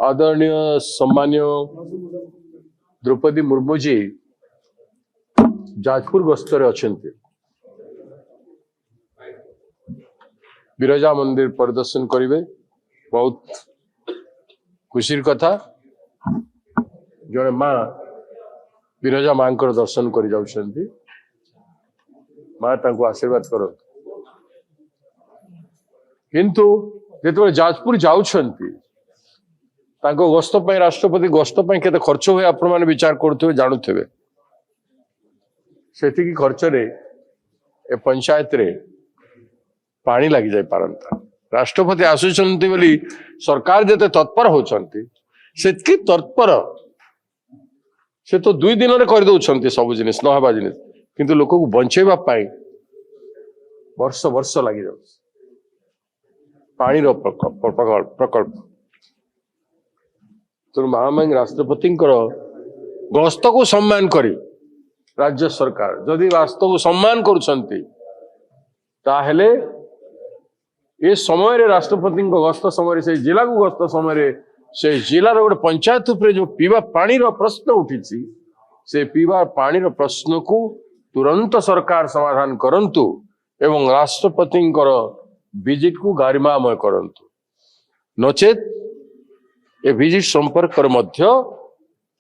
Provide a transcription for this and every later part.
आदरणीय सम्मान्य द्रौपदी मुर्मू जी जाजपुर गस्तर अच्छे बिरजा मंदिर परिदर्शन करेंगे। बहुत खुशी कथा जड़े माँ बिरजा माँ दर्शन कर जाउछंती। माँ तांको आशीर्वाद करो किंतु जेतबे जाजपुर जाउछंती तांको गस्त पे राष्ट्रपति गस्त पे केते खर्च हुए आपण माने विचार करथुवे जानुथुवे। सेतिकी खर्च रे ए पंचायत रे पानी लगी जाय पारंता। राष्ट्रपति आसुचंती बोली सरकार जेते तत्पर होचंती सेतकी तत्पर से तो 2 दिन रे कर दउछंती सब जिनिस न हबा जिनिस किंतु लोक को बंचेबा पाई वर्ष वर्ष लगी जाउ। पानी रो प्रकल्प तो महामहिम राष्ट्रपति गस्त को सम्मान करी राज्य सरकार जदि वास्तव को सम्मान करुछंती ताहेले ये समय रे राष्ट्रपति गस्त समय से जिला को गस्त समय से जिलार गोटे पंचायत उपरे जो पीवा पानी रो प्रश्न उठी से पीवा पानी रो प्रश्न को तुरंत सरकार समाधान करंतु एवं राष्ट्रपति विजिट को गारिमामय करंतु नचेत ए विजिट संपर्क कर मध्य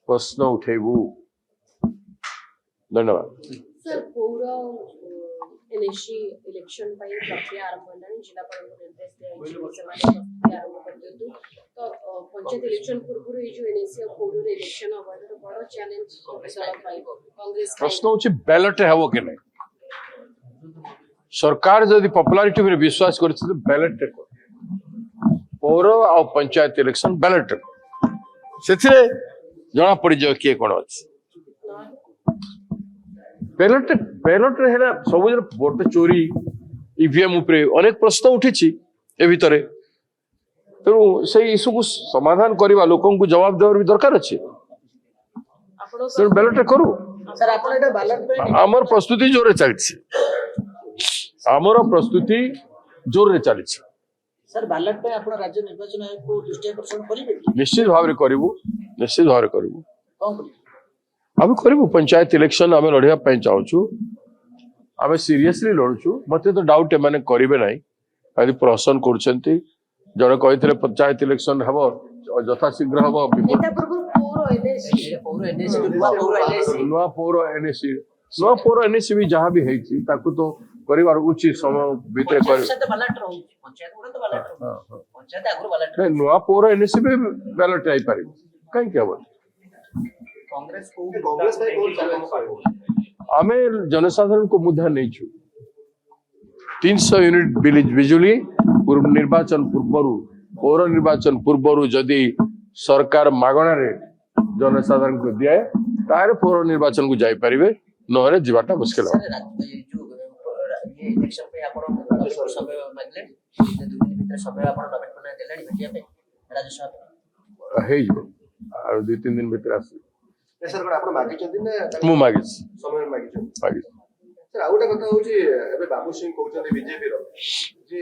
प्रश्न उठेबू। धन्यवाद। सर पूरा एनएससी इलेक्शन पर प्रक्रिया आरंभ होलानी जिला पर निर्देश दिया समाज प्रक्रिया आरंभ कर दियु तो पंचायत इलेक्शन पूर्व ये जो एनएससी और पूरा इलेक्शन होबा तो बड़ चैलेंज सड़क पाई कांग्रेस प्रश्न होची बैलेट हेबो के नहीं। सरकार जदि पॉपुलैरिटी में विश्वास करछि तो बैलेट को पौर आ पंचायत इलेक्शन बैलेट से जना पड़ जाए किए कौन अच्छे बैलेट बैलेट है सब वोट चोरी ईवीएम उपरे अनेक प्रश्न उठी ए भितर तेणु से इश्यू को समाधान करवा लोक जवाब देवर भी दरकार अच्छे तेणु बैलेट करू। आमर प्रस्तुति जोर चलती आमर प्रस्तुति जोर चलती सर बैलेट पे आपण राज्य निर्वाचन आयोग को दृष्टि आकर्षण करिवे निश्चित भाव करू निश्चित भाव करू कोन करी आम करू पंचायत इलेक्शन आम लड़िया चाहूँ आम सीरियसली लड़ुचु मत तो डाउट एम करेंगे ना यदि प्रहसन कर जड़े कही पंचायत इलेक्शन हम यथाशीघ्र हम नुआ पौर एनएससी भी जहाँ भी है तो कर उचित समय भितर नुआ पौर एनएससी भी बैलेट आई पार कहीं आम जनसाधारण को मुद्दा नहीं छु 300 यूनिट बिजुली निर्वाचन पूर्व पौर निर्वाचन पूर्व जदि सरकार मागणा रे जनसाधारण को दिए तारे पौर निर्वाचन को जाई परिबे नहरे जीवाटा मुश्किल है 2-3 दिन भीतर आस सर आपण मागी चंदी ना मु मागी समय मागी मागी सर आउटा कथा होची एबे बाबू सिंह कहउछन बीजेपी रो जे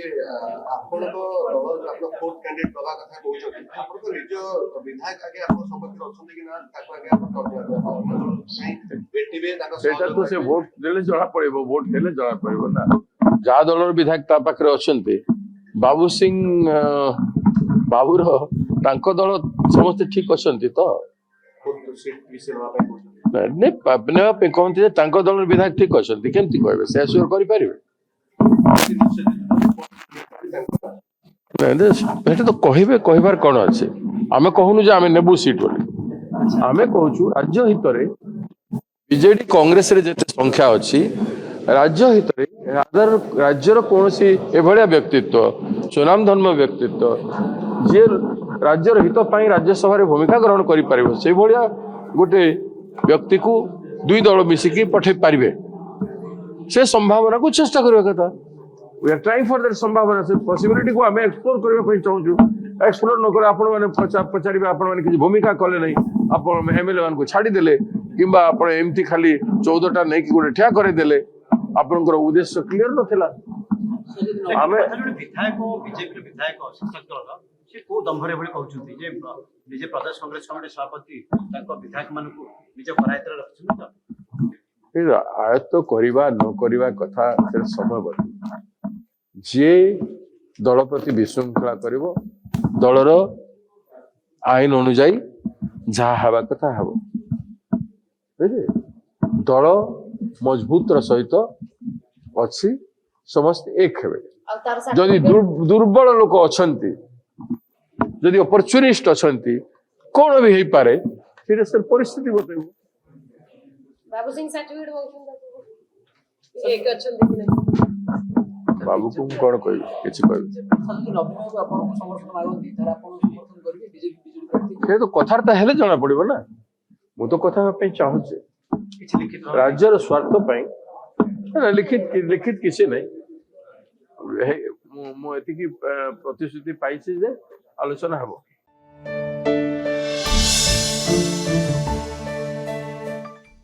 आपण को दल आपन फोर्थ कैंडिडेट दवा कथा कहउछन आपण को निज विधायक आगे आपण संपर्क अछन कि ना ताको आगे आपण बेटिबे ताको सेटा तो से वोट देले जणा पड़िबो वोट हेले जणा पड़िबो ना जा दलर विधायक ता पाखरे अछन्ते बाबू सिंह बाबूर तांको दल समस्त ठीक अछन्ती तो कहते दल विधायक ठीक अच्छा केमती कहे से आश्योर करें तो कहे कहबार कौन अच्छे आम कहूनु जे आम नेबू सीट बोली आम कहूँ राज्य हित बीजेडी कांग्रेस रे जेते संख्या अच्छी राज्य हित राज्यर कौन एभलिया व्यक्तित्व सुनाम धर्म व्यक्तित्व जी राज्यर हित राज्यसभा भूमिका ग्रहण कर गोटे व्यक्ति को 2 दल मिसिकी पठे पारे से संभावना को चेष्टा करवा कथा we are trying for that संभावना से पॉसिबिलिटी को आम एक्सप्लोर करबा चाहूँ एक्सप्लोर न कर आपण माने पचारे आपण माने किसी भूमिका कले नहीं आपण एमएलए मान को छाड़ी देले किंबा आपण एमती खाली 14टा नहीं कि गोटे ठिया करे देले आपनकर उद्देश्य क्लियर नथिला ଆମେ ଜଣେ ବିଧାୟକ ବିଜେପିର ବିଧାୟକ ଶାସକ ଦଳର ସେ କୋଉ ଦମ୍ଭରେ ଭଳି କହୁଛନ୍ତି ଯେ ନିଜେ ପ୍ରଦେଶ କଂଗ୍ରେସ କମିଟି ସଭାପତି ତାଙ୍କ ବିଧାୟକ ମାନଙ୍କୁ ନିଜ କରାୟତ୍ତରେ ରଖିଛନ୍ତି ତ? ଆୟତ୍ତ କରିବା ନ କରିବା କଥା ସେ ସମୟବର୍ତ୍ତୀ ଯିଏ ଦଳ ପ୍ରତି ବିଶୃଙ୍ଖଳା କରିବ ଦଳର ଆଇନ ଅନୁଯାୟୀ ଯାହା ହେବା କଥା ହେବ ବୁଝିଲେ ଦଳ ମଜବୁତର ସହିତ ଅଛି ସମସ୍ତେ ଏକ ହେବେ ଆଉ ତାର ଯଦି certificate- ଦୁର୍ବଳ ଲୋକ ଅଛନ୍ତି ଯଦି ଅପରଚୁନିଷ୍ଟ ଅଛନ୍ତି କଣ ବି ହେଇପାରେ ସେଇଟା ସେ ପରିସ୍ଥିତି ବତେଇବ ବାବୁ ସିଂ ସାର୍ଟିଫିକେଟ ମାଗୁଛନ୍ତି ତାକୁ। ଏକ ଅଛନ୍ତି କି ନାହିଁ? ବାବୁକୁ ମୁଁ କଣ କହିବି କିଛି କହିବି ଯଦି ନବୀନ ବାବୁ ଆପଣଙ୍କୁ ସମର୍ଥନ ମାଗନ୍ତି ତାହେଲେ ଆପଣଙ୍କୁ ସମର୍ଥନ କରିବେ ବିଜେପି ବିଜେଡି ପ୍ରାର୍ଥୀ? ସେ ତ କଥାବାର୍ତ୍ତା ହେଲେ ଜଣା ପଡିବ ନା ମୁଁ ତ କଥା ହେବା ପାଇଁ ଚାହୁଁଛି କିଛି ଲିଖିତ ରାଜ୍ୟର ସ୍ୱାର୍ଥ ପାଇଁ ଲିଖିତ କିଛି ନାହିଁ ମୁଁ ଏତିକି ପ୍ରତିଶ୍ରୁତି ପାଇଛି ଯେ ଆଲୋଚନା ହେବ